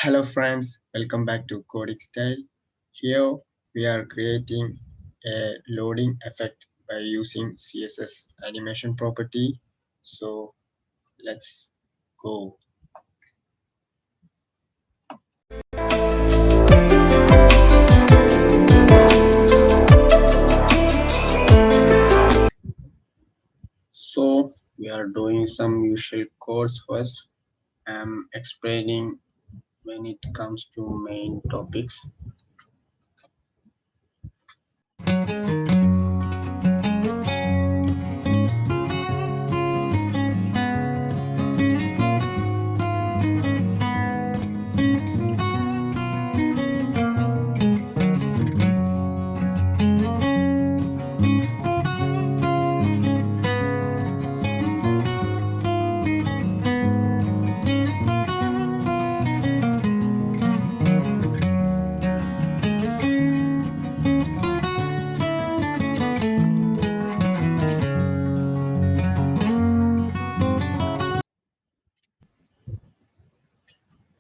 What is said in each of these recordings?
Hello friends, welcome back to Coding Style. Here we are creating a loading effect by using CSS Animation property. So let's go. So we are doing some usual codes first. I'm explaining when it comes to main topics.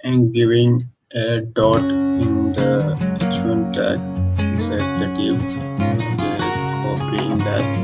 And giving a dot in the h1 tag inside the div and copying that.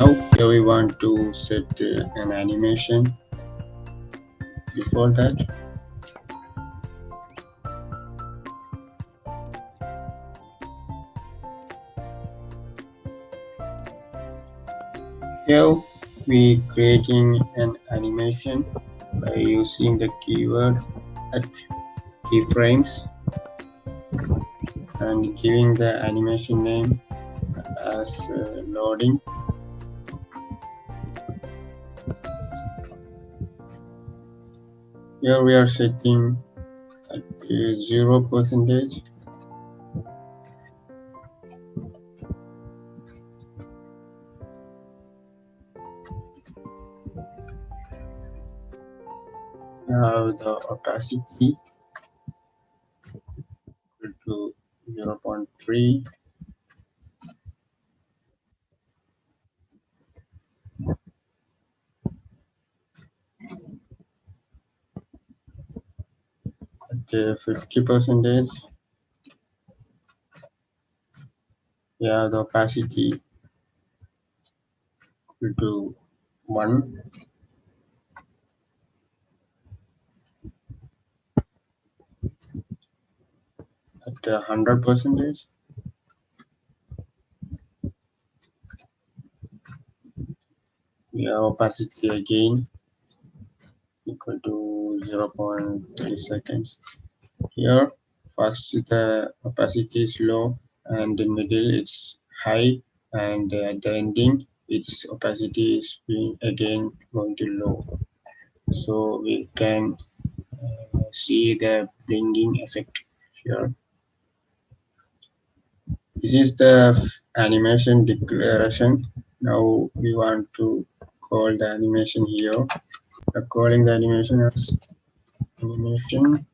Now here we want to set an animation. Before that, here we creating an animation by using the keyword at keyframes and giving the animation name as loading. Here we are setting Okay, 0%. Now the opacity equal to 0.3. Okay, 50%. Yeah, the opacity equal to 1. At 100%. We have opacity again equal to 0.3 seconds. Here, first the opacity is low, and in middle it's high, and at the ending its opacity is being again going to low. So we can see the blinging effect here. This is the animation declaration. Now we want to call the animation here. We're calling the animation as animation.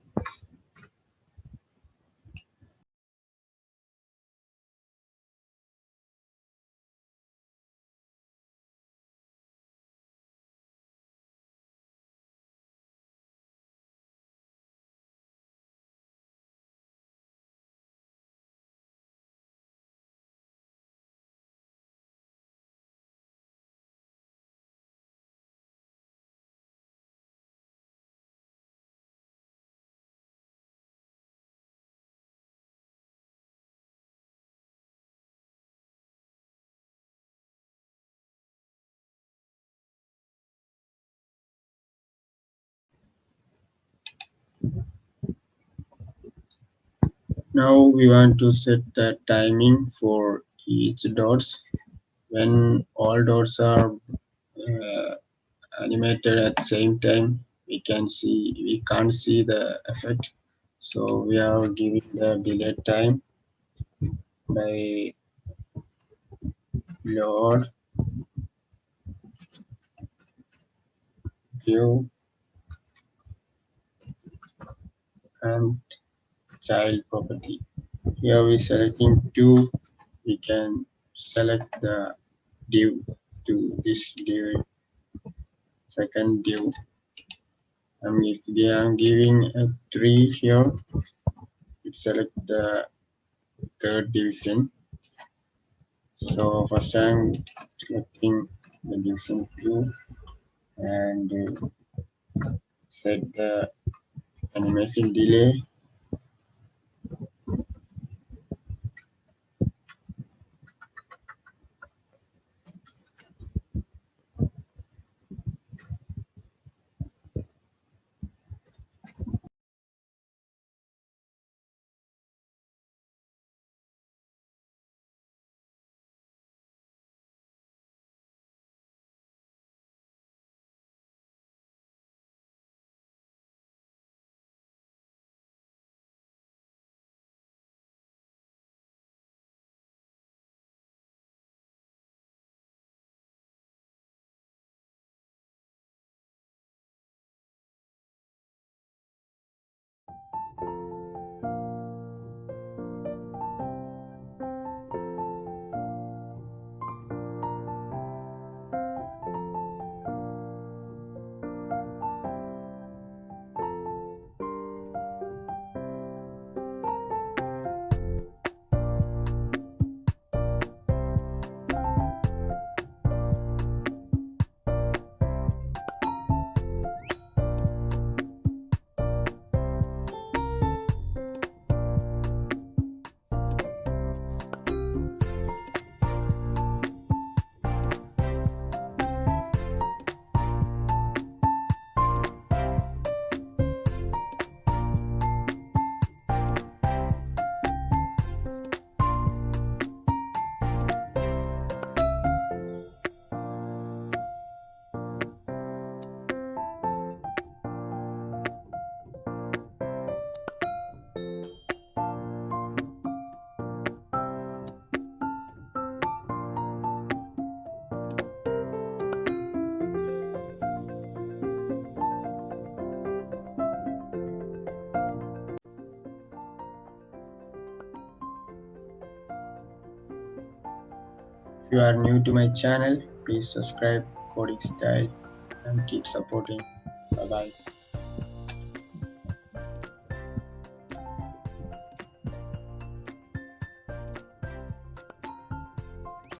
Now we want to set the timing for each dots. When all dots are animated at the same time, we can't see the effect. So we are giving the delay time by load view and child property. Here we selecting two. We can select the div to this div, second div. And if we are giving a 3 here, we select the third division. So first I'm selecting the division 2 and set the animation delay. you are new to my channel, please subscribe Coding Style and keep supporting. Bye bye.